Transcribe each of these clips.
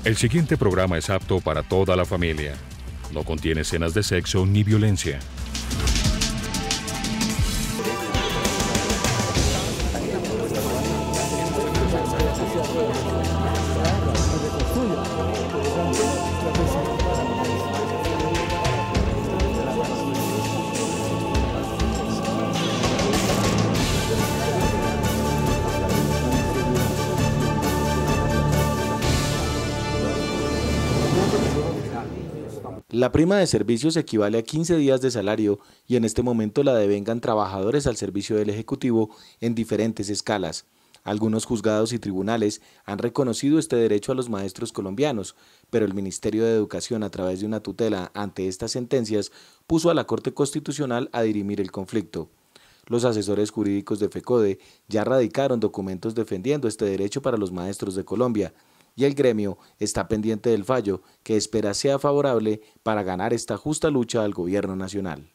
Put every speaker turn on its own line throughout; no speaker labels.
El siguiente programa es apto para toda la familia. No contiene escenas de sexo ni violencia.
La prima de servicios equivale a 15 días de salario y en este momento la devengan trabajadores al servicio del Ejecutivo en diferentes escalas. Algunos juzgados y tribunales han reconocido este derecho a los maestros colombianos, pero el Ministerio de Educación, a través de una tutela ante estas sentencias, puso a la Corte Constitucional a dirimir el conflicto. Los asesores jurídicos de FECODE ya radicaron documentos defendiendo este derecho para los maestros de Colombia, y el gremio está pendiente del fallo que espera sea favorable para ganar esta justa lucha al gobierno nacional.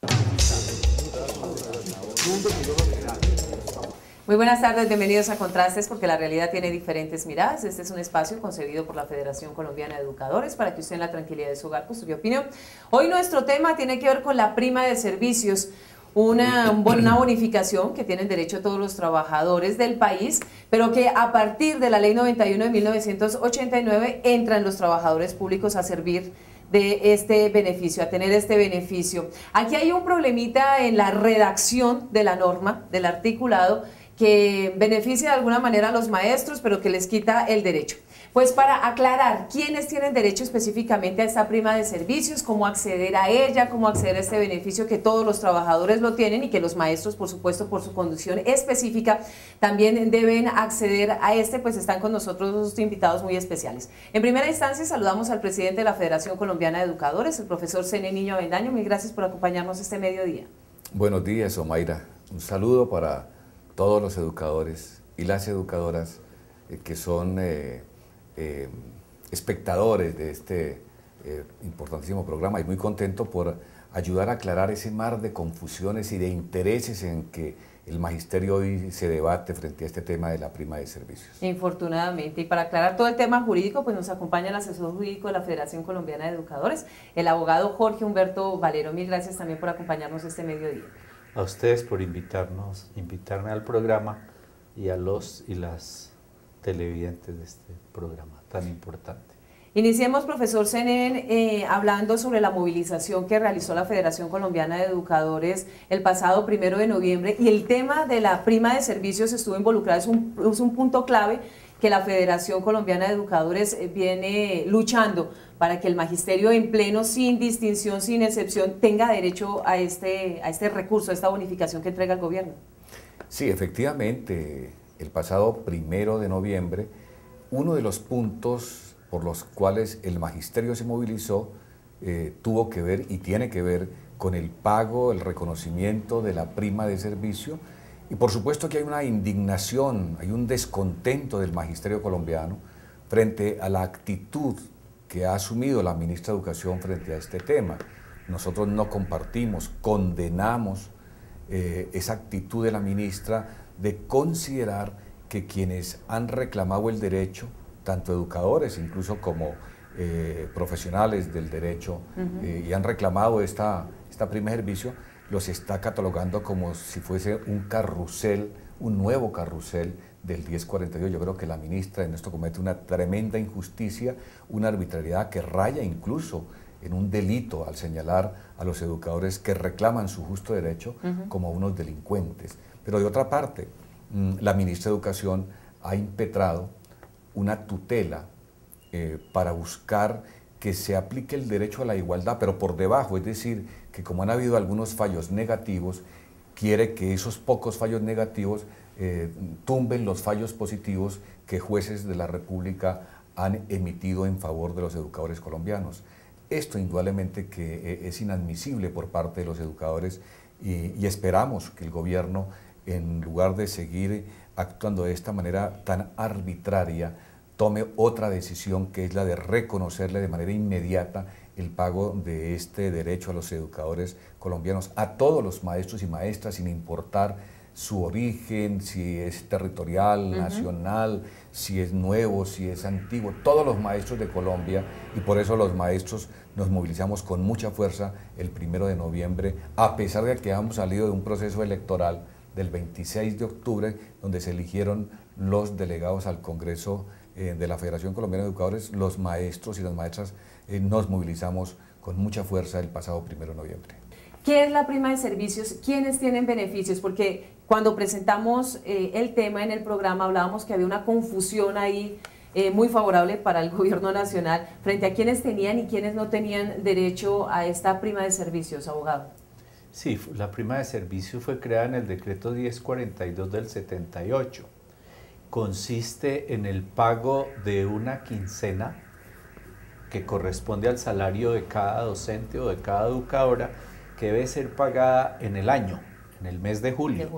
Muy buenas tardes, bienvenidos a Contrastes, porque la realidad tiene diferentes miradas. Este es un espacio concebido por la Federación Colombiana de Educadores para que usted en la tranquilidad de su hogar construya opinión. Hoy nuestro tema tiene que ver con la prima de servicios. Una bonificación que tienen derecho todos los trabajadores del país, pero que a partir de la Ley 91 de 1989 entran los trabajadores públicos a servir de este beneficio, a tener este beneficio. Aquí hay un problemita en la redacción de la norma, del articulado, que beneficia de alguna manera a los maestros, pero que les quita el derecho. Pues para aclarar quiénes tienen derecho específicamente a esta prima de servicios, cómo acceder a ella, cómo acceder a este beneficio que todos los trabajadores lo tienen y que los maestros, por supuesto, por su condición específica, también deben acceder a pues están con nosotros dos invitados muy especiales. En primera instancia, saludamos al presidente de la Federación Colombiana de Educadores, el profesor Cené Niño Avendaño. Mil gracias por acompañarnos este mediodía.
Buenos días, Omaira. Un saludo para todos los educadores y las educadoras que son espectadores de este importantísimo programa, y muy contento por ayudar a aclarar ese mar de confusiones y de intereses en que el magisterio hoy se debate frente a este tema de la prima de servicios.
Infortunadamente, y para aclarar todo el tema jurídico, pues nos acompaña el asesor jurídico de la Federación Colombiana de Educadores, el abogado Jorge Humberto Valero. Mil gracias también por acompañarnos este mediodía.
A ustedes por invitarme al programa y a los y las televidentes de este programa tan importante.
Iniciemos, profesor Zenén, hablando sobre la movilización que realizó la Federación Colombiana de Educadores el pasado 1 de noviembre, y el tema de la prima de servicios estuvo involucrado, es un punto clave que la Federación Colombiana de Educadores viene luchando para que el magisterio en pleno, sin distinción, sin excepción, tenga derecho a este recurso, a esta bonificación que entrega el gobierno.
Sí, efectivamente. El pasado 1 de noviembre, uno de los puntos por los cuales el magisterio se movilizó tuvo que ver y tiene que ver con el pago, el reconocimiento de la prima de servicio, y por supuesto que hay una indignación, hay un descontento del magisterio colombiano frente a la actitud que ha asumido la ministra de Educación frente a este tema. Nosotros no compartimos, condenamos esa actitud de la ministra de considerar que quienes han reclamado el derecho, tanto educadores incluso como profesionales del derecho, y han reclamado esta prima de servicio, los está catalogando como si fuese un carrusel, un nuevo carrusel del 1042. Yo creo que la ministra en esto comete una tremenda injusticia, una arbitrariedad que raya incluso en un delito al señalar a los educadores que reclaman su justo derecho como unos delincuentes. Pero de otra parte, la ministra de Educación ha impetrado una tutela para buscar que se aplique el derecho a la igualdad, pero por debajo, es decir, que como han habido algunos fallos negativos, quiere que esos pocos fallos negativos tumben los fallos positivos que jueces de la República han emitido en favor de los educadores colombianos. Esto indudablemente que es inadmisible por parte de los educadores, y esperamos que el gobierno, en lugar de seguir actuando de esta manera tan arbitraria, tome otra decisión, que es la de reconocerle de manera inmediata el pago de este derecho a los educadores colombianos, a todos los maestros y maestras, sin importar su origen, si es territorial, nacional, si es nuevo, si es antiguo, todos los maestros de Colombia, y por eso los maestros nos movilizamos con mucha fuerza el 1 de noviembre, a pesar de que hemos salido de un proceso electoral del 26 de octubre, donde se eligieron los delegados al Congreso de la Federación Colombiana de Educadores. Los maestros y las maestras nos movilizamos con mucha fuerza el pasado 1 de noviembre.
¿Qué es la prima de servicios? ¿Quiénes tienen beneficios? Porque cuando presentamos el tema en el programa hablábamos que había una confusión ahí muy favorable para el gobierno nacional frente a quienes tenían y quienes no tenían derecho a esta prima de servicios, abogado.
Sí, la prima de servicios fue creada en el decreto 1042 del 78. Consiste en el pago de una quincena que corresponde al salario de cada docente o de cada educadora, que debe ser pagada en el año, en el mes de julio.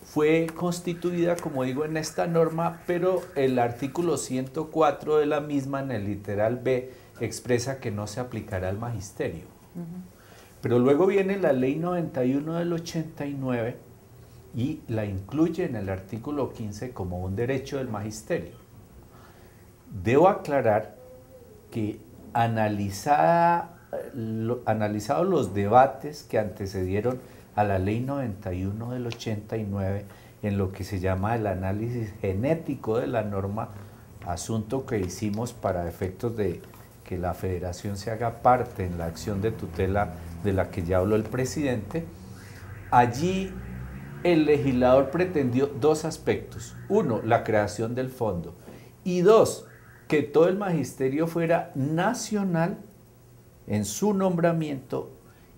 Fue constituida, como digo, en esta norma, pero el artículo 104 de la misma, en el literal B, expresa que no se aplicará al magisterio. Pero luego viene la ley 91 del 89 y la incluye en el artículo 15 como un derecho del magisterio. Debo aclarar que analizados los debates que antecedieron a la ley 91 del 89, en lo que se llama el análisis genético de la norma, asunto que hicimos para efectos de que la federación se haga parte en la acción de tutela de la que ya habló el presidente. Allí el legislador pretendió dos aspectos: uno, la creación del fondo, y dos, que todo el magisterio fuera nacional en su nombramiento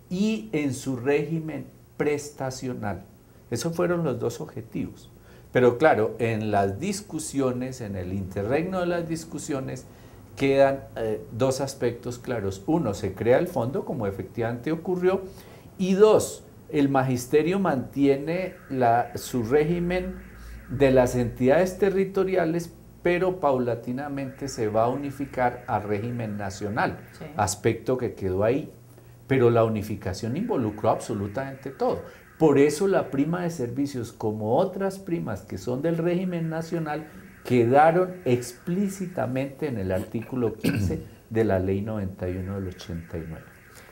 y en su régimen prestacional. Esos fueron los dos objetivos. Pero claro, en las discusiones, en el interregno de las discusiones, quedan dos aspectos claros. Uno, se crea el fondo, como efectivamente ocurrió, y dos, el magisterio mantiene su régimen de las entidades territoriales, pero paulatinamente se va a unificar al régimen nacional, sí, aspecto que quedó ahí. Pero la unificación involucró absolutamente todo. Por eso la prima de servicios, como otras primas que son del régimen nacional, quedaron explícitamente en el artículo 15 de la ley 91 del 89.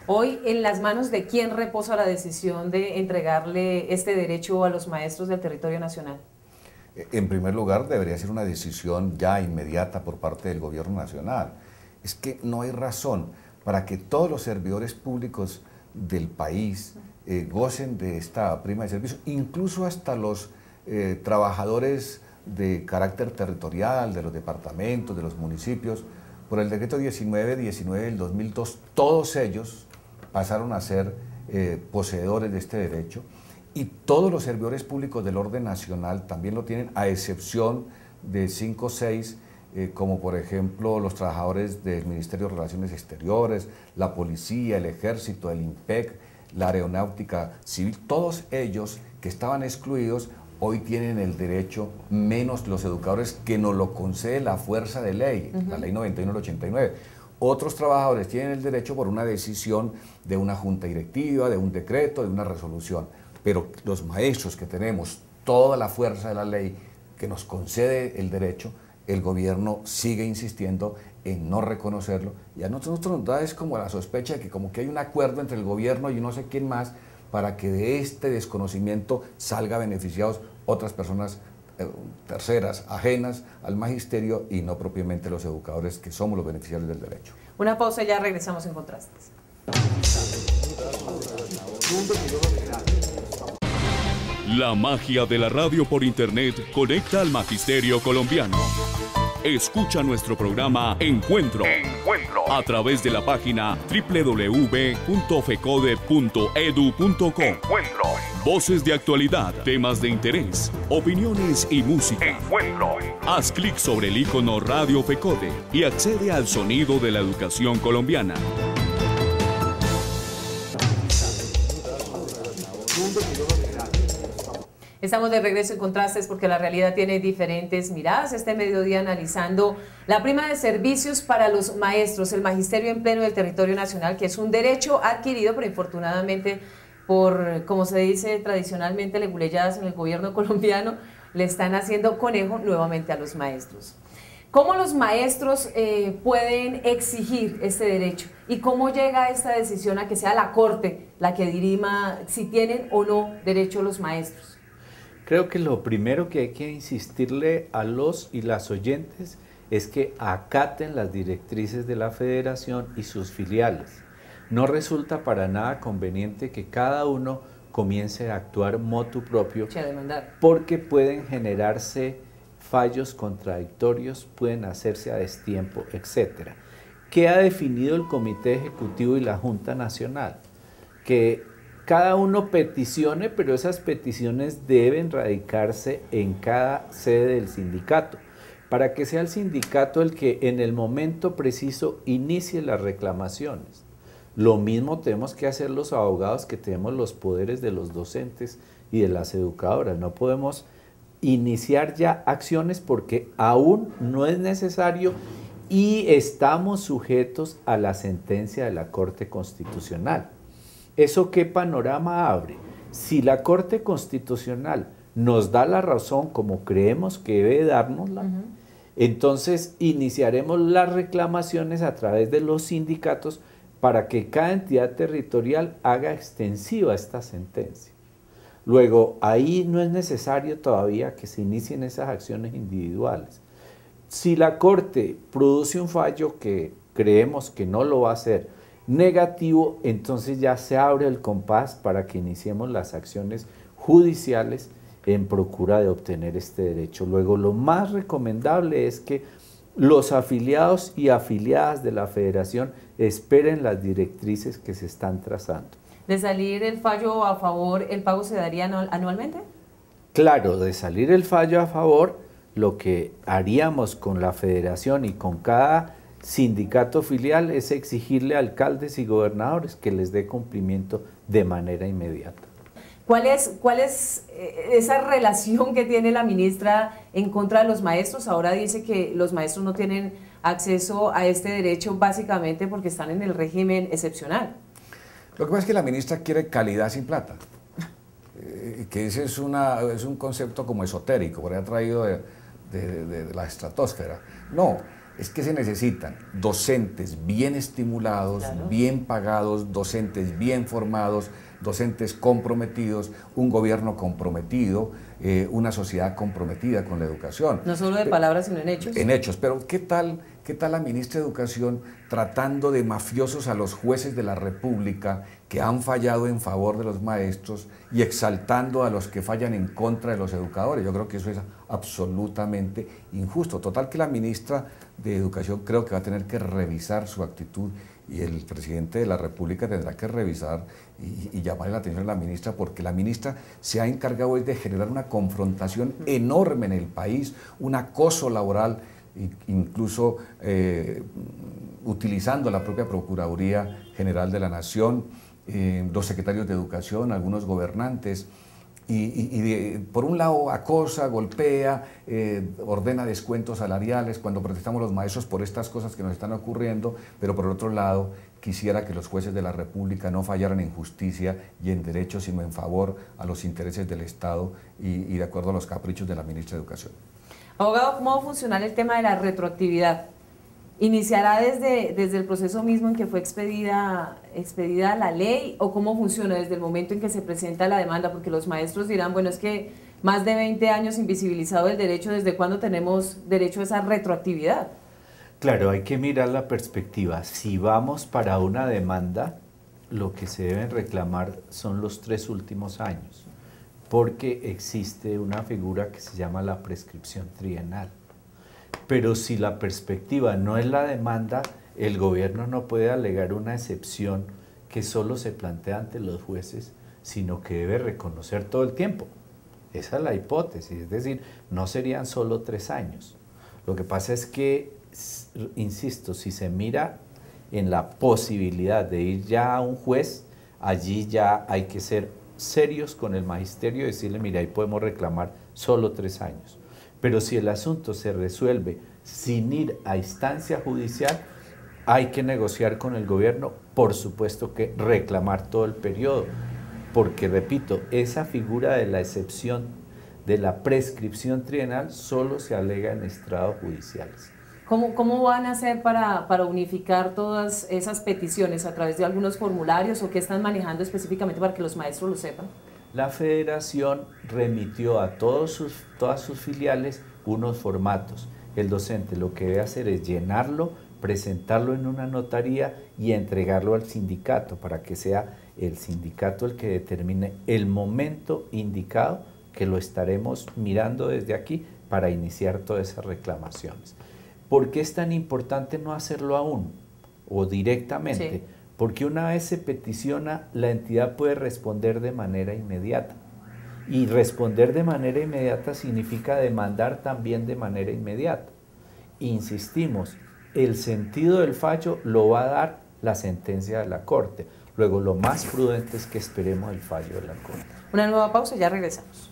Hoy, ¿en las manos de quién reposa la decisión de entregarle este derecho a los maestros del territorio nacional?
En primer lugar, debería ser una decisión ya inmediata por parte del gobierno nacional. Es que no hay razón para que todos los servidores públicos del país gocen de esta prima de servicios, incluso hasta los trabajadores de carácter territorial, de los departamentos, de los municipios. Por el decreto 1919 del 2002, todos ellos pasaron a ser poseedores de este derecho, y todos los servidores públicos del orden nacional también lo tienen, a excepción de 5 o 6, como por ejemplo los trabajadores del Ministerio de Relaciones Exteriores, la Policía, el Ejército, el IMPEC, la Aeronáutica Civil. Todos ellos que estaban excluidos hoy tienen el derecho, menos los educadores, que nos lo concede la fuerza de ley, la ley 91 del 89. Otros trabajadores tienen el derecho por una decisión de una junta directiva, de un decreto, de una resolución. Pero los maestros que tenemos toda la fuerza de la ley que nos concede el derecho, el gobierno sigue insistiendo en no reconocerlo, y a nosotros nos da es como la sospecha de que como que hay un acuerdo entre el gobierno y no sé quién más para que de este desconocimiento salga beneficiados otras personas terceras, ajenas al magisterio, y no propiamente los educadores, que somos los beneficiarios del derecho.
Una pausa y ya regresamos en Contrastes.
La magia de la radio por internet conecta al magisterio colombiano. Escucha nuestro programa Encuentro a través de la página www.fecode.edu.co. Voces de actualidad, temas de interés, opiniones y música. Haz clic sobre el icono Radio Fecode y accede al sonido de la educación colombiana.
Estamos de regreso en Contrastes, porque la realidad tiene diferentes miradas. Este mediodía analizando la prima de servicios para los maestros, el magisterio en pleno del territorio nacional, que es un derecho adquirido, pero infortunadamente por, como se dice tradicionalmente, leguleyadas en el gobierno colombiano, le están haciendo conejo nuevamente a los maestros. ¿Cómo los maestros pueden exigir este derecho? ¿Y cómo llega esta decisión a que sea la Corte la que dirima si tienen o no derecho los maestros?
Creo que lo primero que hay que insistirle a los y las oyentes es que acaten las directrices de la Federación y sus filiales. No resulta para nada conveniente que cada uno comience a actuar motu propio, porque pueden generarse fallos contradictorios, pueden hacerse a destiempo, etc. ¿Qué ha definido el Comité Ejecutivo y la Junta Nacional? Que cada uno peticione, pero esas peticiones deben radicarse en cada sede del sindicato, para que sea el sindicato el que en el momento preciso inicie las reclamaciones. Lo mismo tenemos que hacer los abogados, que tenemos los poderes de los docentes y de las educadoras. No podemos iniciar ya acciones porque aún no es necesario y estamos sujetos a la sentencia de la Corte Constitucional. ¿Eso qué panorama abre? Si la Corte Constitucional nos da la razón como creemos que debe dárnosla, entonces iniciaremos las reclamaciones a través de los sindicatos para que cada entidad territorial haga extensiva esta sentencia. Luego, ahí no es necesario todavía que se inicien esas acciones individuales. Si la Corte produce un fallo, que creemos que no lo va a hacer, negativo, entonces ya se abre el compás para que iniciemos las acciones judiciales en procura de obtener este derecho. Luego, lo más recomendable es que los afiliados y afiliadas de la Federación esperen las directrices que se están trazando.
¿De salir el fallo a favor, el pago se daría anualmente?
Claro, de salir el fallo a favor, lo que haríamos con la Federación y con cada sindicato filial es exigirle a alcaldes y gobernadores que les dé cumplimiento de manera inmediata.
¿Cuál es esa relación que tiene la ministra en contra de los maestros? Ahora dice que los maestros no tienen acceso a este derecho básicamente porque están en el régimen excepcional.
Lo que pasa es que la ministra quiere calidad sin plata, que ese es un concepto como esotérico, por ahí ha traído de la estratosfera. No, es que se necesitan docentes bien estimulados, claro, bien pagados, docentes bien formados, docentes comprometidos, un gobierno comprometido, una sociedad comprometida con la educación.
No solo de palabras, sino en hechos.
En hechos, pero ¿qué tal la ministra de Educación tratando de mafiosos a los jueces de la República que han fallado en favor de los maestros y exaltando a los que fallan en contra de los educadores? Yo creo que eso es absolutamente injusto. Total que la ministra de Educación creo que va a tener que revisar su actitud y el presidente de la República tendrá que revisar y llamarle la atención a la ministra, porque la ministra se ha encargado de generar una confrontación enorme en el país, un acoso laboral, incluso utilizando la propia Procuraduría General de la Nación, los secretarios de Educación, algunos gobernantes, por un lado acosa, golpea, ordena descuentos salariales cuando protestamos los maestros por estas cosas que nos están ocurriendo, pero por otro lado quisiera que los jueces de la República no fallaran en justicia y en derecho, sino en favor a los intereses del Estado y de acuerdo a los caprichos de la ministra de Educación.
Abogado, ¿cómo va a funcionar el tema de la retroactividad? ¿Iniciará desde el proceso mismo en que fue expedida la ley o cómo funciona desde el momento en que se presenta la demanda? Porque los maestros dirán, bueno, es que más de 20 años invisibilizado el derecho, ¿desde cuándo tenemos derecho a esa retroactividad?
Claro, hay que mirar la perspectiva. Si vamos para una demanda, lo que se deben reclamar son los 3 últimos años, porque existe una figura que se llama la prescripción trienal. Pero si la perspectiva no es la demanda, el gobierno no puede alegar una excepción que solo se plantea ante los jueces, sino que debe reconocer todo el tiempo. Esa es la hipótesis, es decir, no serían solo 3 años. Lo que pasa es que, insisto, si se mira en la posibilidad de ir ya a un juez, allí ya hay que ser serios con el magisterio y decirle, mira, ahí podemos reclamar solo 3 años. Pero si el asunto se resuelve sin ir a instancia judicial, hay que negociar con el gobierno, por supuesto que reclamar todo el periodo, porque repito, esa figura de la excepción de la prescripción trienal solo se alega en estrados judiciales.
¿Cómo van a hacer para unificar todas esas peticiones a través de algunos formularios o qué están manejando específicamente para que los maestros lo sepan?
La federación remitió a todas sus filiales unos formatos. El docente lo que debe hacer es llenarlo, presentarlo en una notaría y entregarlo al sindicato para que sea el sindicato el que determine el momento indicado, que lo estaremos mirando desde aquí para iniciar todas esas reclamaciones. ¿Por qué es tan importante no hacerlo aún o directamente? Sí. Porque una vez se peticiona, la entidad puede responder de manera inmediata. Y responder de manera inmediata significa demandar también de manera inmediata. Insistimos, el sentido del fallo lo va a dar la sentencia de la Corte. Luego, lo más prudente es que esperemos el fallo de la Corte.
Una nueva pausa y ya regresamos.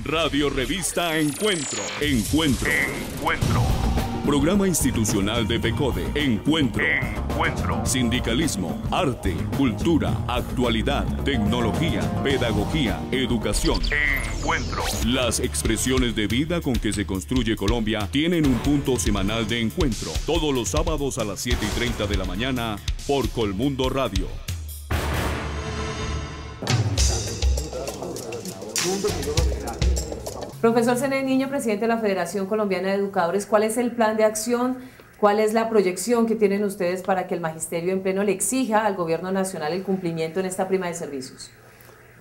Radio Revista Encuentro. Programa institucional de FECODE. Encuentro. Sindicalismo, arte, cultura, actualidad, tecnología, pedagogía, educación. Encuentro. Las expresiones de vida con que se construye Colombia tienen un punto semanal de encuentro. Todos los sábados a las 7:30 de la mañana por Colmundo Radio.
Profesor Zenén Niño, presidente de la Federación Colombiana de Educadores, ¿cuál es el plan de acción? ¿Cuál es la proyección que tienen ustedes para que el magisterio en pleno le exija al gobierno nacional el cumplimiento en esta prima de servicios?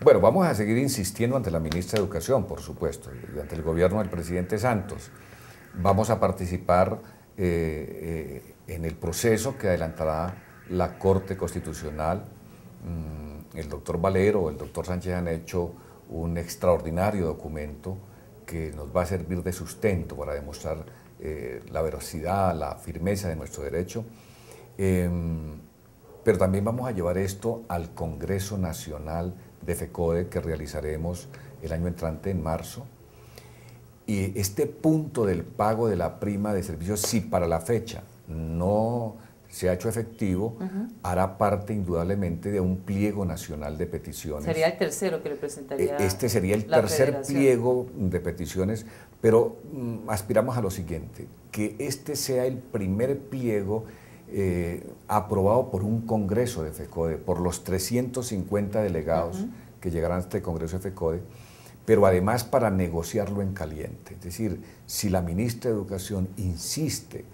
Bueno, vamos a seguir insistiendo ante la ministra de Educación, por supuesto, y ante el gobierno del presidente Santos. Vamos a participar en el proceso que adelantará la Corte Constitucional. El doctor Valero o el doctor Sánchez han hecho un extraordinario documento que nos va a servir de sustento para demostrar la veracidad, la firmeza de nuestro derecho. Pero también vamos a llevar esto al Congreso Nacional de FECODE que realizaremos el año entrante en marzo. Y este punto del pago de la prima de servicios, si para la fecha no se ha hecho efectivo, hará parte indudablemente de un pliego nacional de peticiones.
Sería el tercero que le presentaría.
Este sería el tercer pliego de peticiones, pero aspiramos a lo siguiente, que este sea el primer pliego aprobado por un congreso de FECODE, por los 350 delegados que llegarán a este congreso de FECODE, pero además para negociarlo en caliente. Es decir, si la ministra de Educación insiste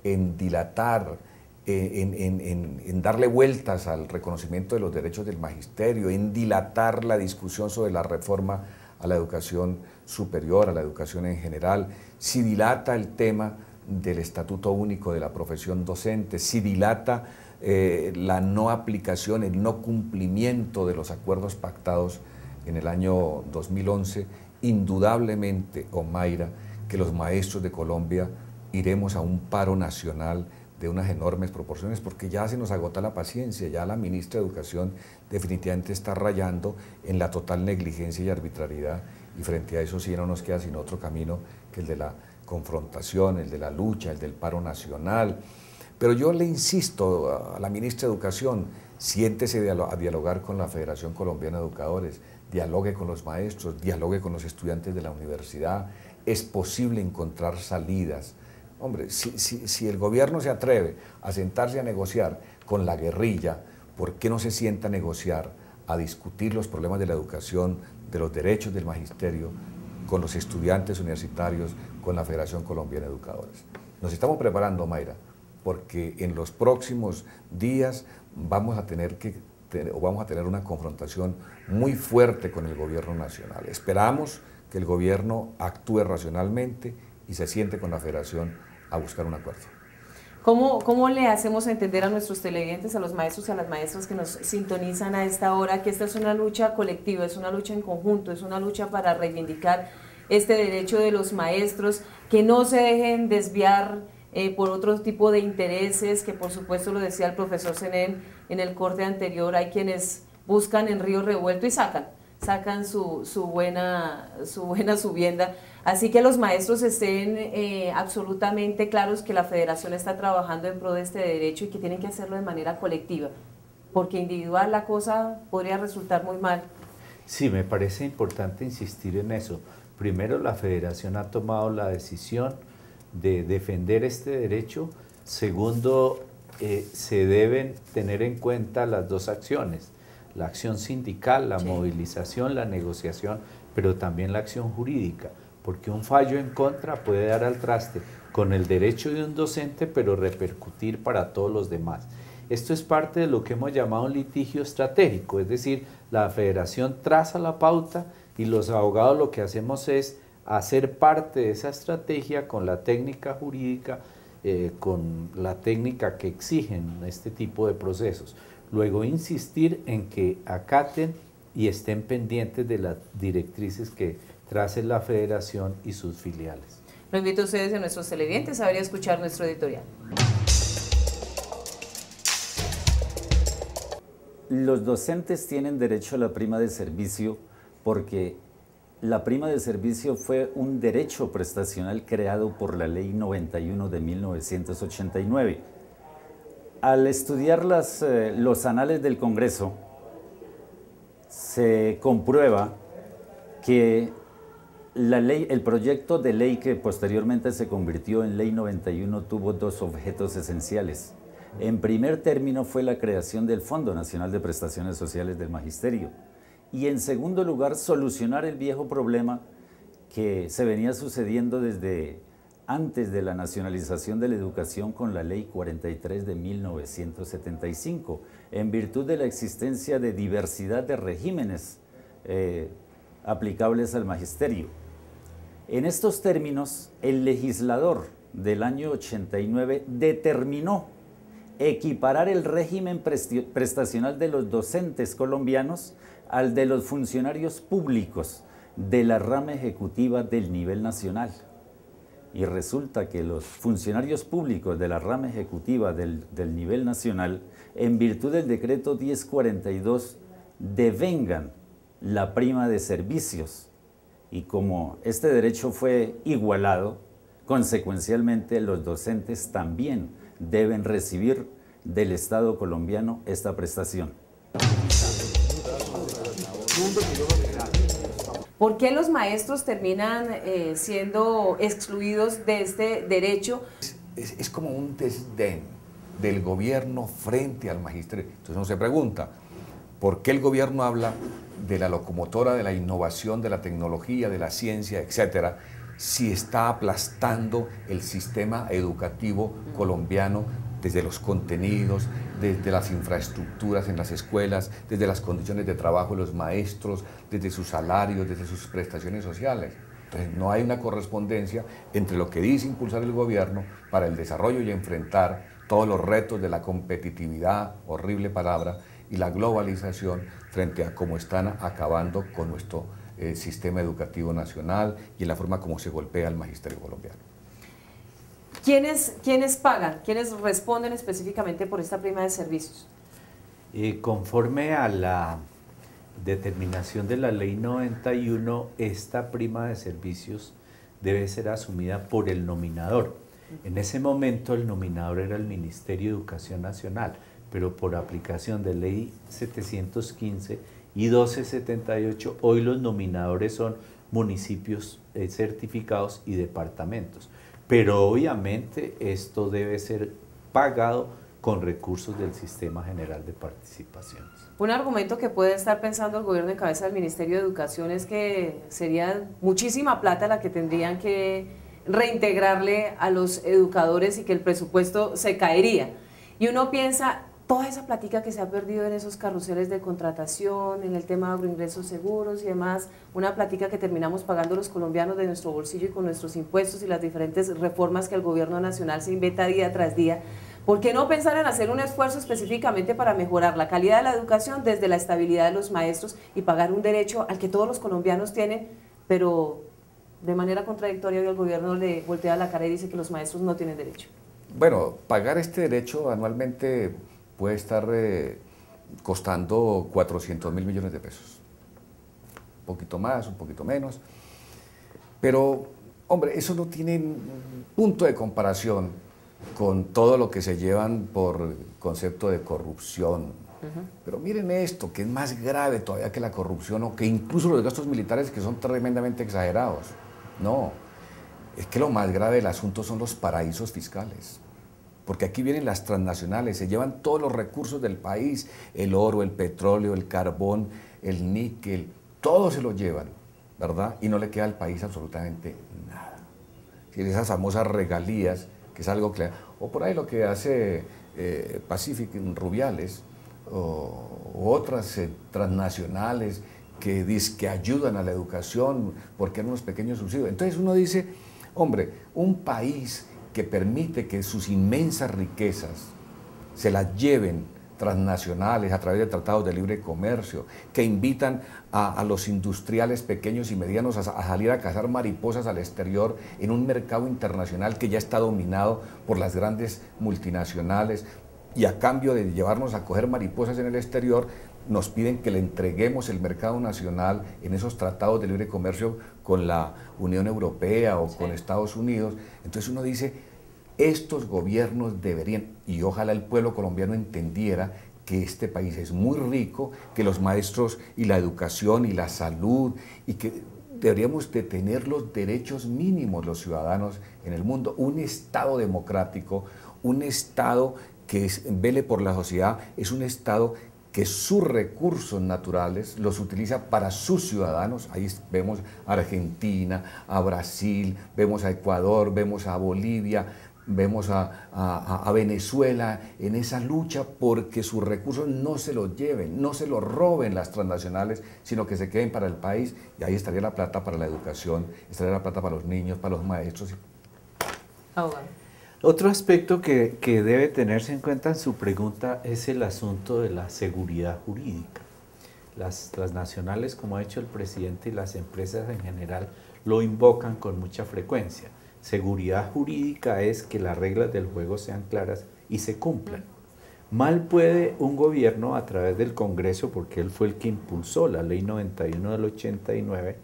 en dilatar, en darle vueltas al reconocimiento de los derechos del magisterio, en dilatar la discusión sobre la reforma a la educación superior, a la educación en general, si dilata el tema del Estatuto Único de la Profesión Docente, si dilata la no aplicación, el no cumplimiento de los acuerdos pactados en el año 2011, indudablemente, Omaira, que los maestros de Colombia iremos a un paro nacional de unas enormes proporciones, porque ya se nos agota la paciencia, ya la ministra de Educación definitivamente está rayando en la total negligencia y arbitrariedad, y frente a eso sí no nos queda sino otro camino que el de la confrontación, el de la lucha, el del paro nacional. Pero yo le insisto a la ministra de Educación, siéntese a dialogar con la Federación Colombiana de Educadores, dialogue con los maestros, dialogue con los estudiantes de la universidad, es posible encontrar salidas. Hombre, si el gobierno se atreve a sentarse a negociar con la guerrilla, ¿por qué no se sienta a negociar, a discutir los problemas de la educación, de los derechos del magisterio, con los estudiantes universitarios, con la Federación Colombiana de Educadores? Nos estamos preparando, Mayra, porque en los próximos días vamos a tener una confrontación muy fuerte con el gobierno nacional. Esperamos que el gobierno actúe racionalmente y se siente con la Federación a buscar un acuerdo.
¿Cómo le hacemos entender a nuestros televidentes, a los maestros y a las maestras que nos sintonizan a esta hora, que esta es una lucha colectiva, es una lucha en conjunto, es una lucha para reivindicar este derecho de los maestros, que no se dejen desviar por otro tipo de intereses, que por supuesto lo decía el profesor Zenén en el corte anterior, hay quienes buscan en río revuelto y sacan su buena subienda Así que los maestros estén absolutamente claros que la federación está trabajando en pro de este derecho y que tienen que hacerlo de manera colectiva, porque individual la cosa podría resultar muy mal.
Sí, me parece importante insistir en eso. Primero, la federación ha tomado la decisión de defender este derecho. Segundo, se deben tener en cuenta las dos acciones, la acción sindical, la movilización, la negociación, pero también la acción jurídica, porque un fallo en contra puede dar al traste con el derecho de un docente, pero repercutir para todos los demás. Esto es parte de lo que hemos llamado un litigio estratégico, es decir, la federación traza la pauta y los abogados lo que hacemos es hacer parte de esa estrategia con la técnica jurídica, con la técnica que exigen este tipo de procesos. Luego insistir en que acaten y estén pendientes de las directrices que trace la federación y sus filiales.
Lo invito a ustedes y a nuestros televidentes a ver y a escuchar nuestro editorial.
Los docentes tienen derecho a la prima de servicio porque la prima de servicio fue un derecho prestacional creado por la Ley 91 de 1989. Al estudiar los anales del Congreso, se comprueba que el proyecto de ley que posteriormente se convirtió en Ley 91 tuvo dos objetos esenciales. En primer término fue la creación del Fondo Nacional de Prestaciones Sociales del Magisterio y en segundo lugar solucionar el viejo problema que se venía sucediendo desde antes de la nacionalización de la educación con la Ley 43 de 1975, en virtud de la existencia de diversidad de regímenes aplicables al magisterio. En estos términos, el legislador del año 89 determinó equiparar el régimen prestacional de los docentes colombianos al de los funcionarios públicos de la rama ejecutiva del nivel nacional. Y resulta que los funcionarios públicos de la rama ejecutiva del nivel nacional, en virtud del decreto 1042, devengan la prima de servicios. Y como este derecho fue igualado, consecuencialmente los docentes también deben recibir del Estado colombiano esta prestación.
¿Por qué los maestros terminan siendo excluidos de este derecho?
Es como un desdén del gobierno frente al magisterio. Entonces uno se pregunta, ¿por qué el gobierno habla de la locomotora de la innovación, de la tecnología, de la ciencia, etcétera, si está aplastando el sistema educativo colombiano desde los contenidos, desde las infraestructuras en las escuelas, desde las condiciones de trabajo de los maestros, desde sus salarios, desde sus prestaciones sociales? Entonces no hay una correspondencia entre lo que dice impulsar el gobierno para el desarrollo y enfrentar todos los retos de la competitividad, horrible palabra, y la globalización frente a cómo están acabando con nuestro sistema educativo nacional y en la forma como se golpea al magisterio colombiano.
¿Quiénes pagan? ¿Quiénes responden específicamente por esta prima de servicios?
Conforme a la determinación de la Ley 91, esta prima de servicios debe ser asumida por el nominador. En ese momento el nominador era el Ministerio de Educación Nacional, pero por aplicación de Ley 715 y 1278, hoy los nominadores son municipios certificados y departamentos. Pero obviamente esto debe ser pagado con recursos del Sistema General de Participaciones.
Un argumento que puede estar pensando el gobierno en cabeza del Ministerio de Educación es que sería muchísima plata la que tendrían que reintegrarle a los educadores y que el presupuesto se caería. Y uno piensa, toda esa plática que se ha perdido en esos carruseles de contratación, en el tema de agroingresos seguros y demás, una plática que terminamos pagando los colombianos de nuestro bolsillo y con nuestros impuestos y las diferentes reformas que el gobierno nacional se inventa día tras día. ¿Por qué no pensar en hacer un esfuerzo específicamente para mejorar la calidad de la educación desde la estabilidad de los maestros y pagar un derecho al que todos los colombianos tienen, pero de manera contradictoria hoy el gobierno le voltea la cara y dice que los maestros no tienen derecho?
Bueno, pagar este derecho anualmente puede estar costando 400.000 millones de pesos. Un poquito más, un poquito menos. Pero, hombre, eso no tiene punto de comparación con todo lo que se llevan por concepto de corrupción. Pero miren esto, que es más grave todavía que la corrupción o que incluso los gastos militares, que son tremendamente exagerados. No, es que lo más grave del asunto son los paraísos fiscales. Porque aquí vienen las transnacionales, se llevan todos los recursos del país, el oro, el petróleo, el carbón, el níquel, todo se lo llevan, ¿verdad? Y no le queda al país absolutamente nada. Esas famosas regalías, que es algo claro, o por ahí lo que hace Pacific Rubiales, o otras transnacionales que ayudan a la educación porque dan unos pequeños subsidios. Entonces uno dice, hombre, un país que permite que sus inmensas riquezas se las lleven transnacionales a través de tratados de libre comercio, que invitan a los industriales pequeños y medianos a salir a cazar mariposas al exterior en un mercado internacional que ya está dominado por las grandes multinacionales, y a cambio de llevarnos a coger mariposas en el exterior, nos piden que le entreguemos el mercado nacional en esos tratados de libre comercio con la Unión Europea o con Estados Unidos. Entonces uno dice, estos gobiernos deberían, y ojalá el pueblo colombiano entendiera que este país es muy rico, que los maestros y la educación y la salud, y que deberíamos de tener los derechos mínimos los ciudadanos en el mundo, un Estado democrático, un Estado que vele por la sociedad, es un Estado que sus recursos naturales los utiliza para sus ciudadanos. Ahí vemos a Argentina, a Brasil, vemos a Ecuador, vemos a Bolivia, vemos a Venezuela en esa lucha porque sus recursos no se los lleven, no se los roben las transnacionales, sino que se queden para el país, y ahí estaría la plata para la educación, estaría la plata para los niños, para los maestros.
Otro aspecto que debe tenerse en cuenta en su pregunta es el asunto de la seguridad jurídica. Las transnacionales, como ha hecho el presidente, y las empresas en general lo invocan con mucha frecuencia. Seguridad jurídica es que las reglas del juego sean claras y se cumplan. Mal puede un gobierno, a través del Congreso, porque él fue el que impulsó la Ley 91 del 89,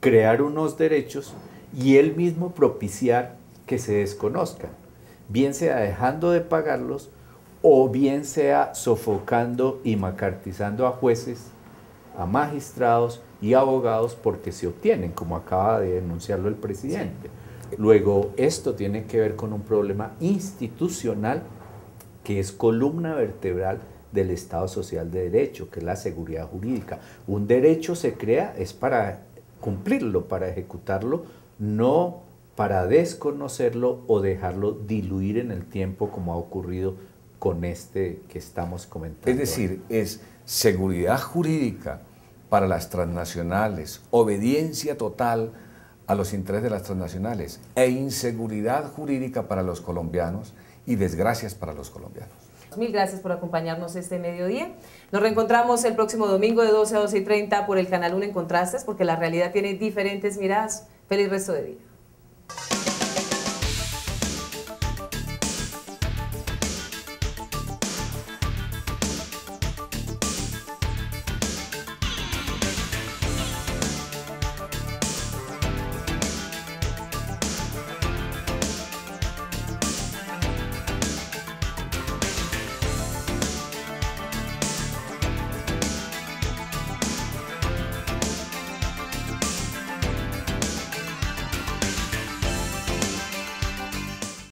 crear unos derechos y él mismo propiciar que se desconozcan, bien sea dejando de pagarlos o bien sea sofocando y macartizando a jueces, a magistrados y abogados porque se obtienen, como acaba de denunciarlo el presidente. Luego, esto tiene que ver con un problema institucional que es columna vertebral del Estado Social de Derecho, que es la seguridad jurídica. Un derecho se crea es para cumplirlo, para ejecutarlo, no para desconocerlo o dejarlo diluir en el tiempo, como ha ocurrido con este que estamos comentando.
Es decir, es seguridad jurídica para las transnacionales, obediencia total a los intereses de las transnacionales e inseguridad jurídica para los colombianos y desgracias para los colombianos.
Mil gracias por acompañarnos este mediodía. Nos reencontramos el próximo domingo de 12 a 12:30 por el Canal 1 en Contrastes, porque la realidad tiene diferentes miradas. Feliz resto de día.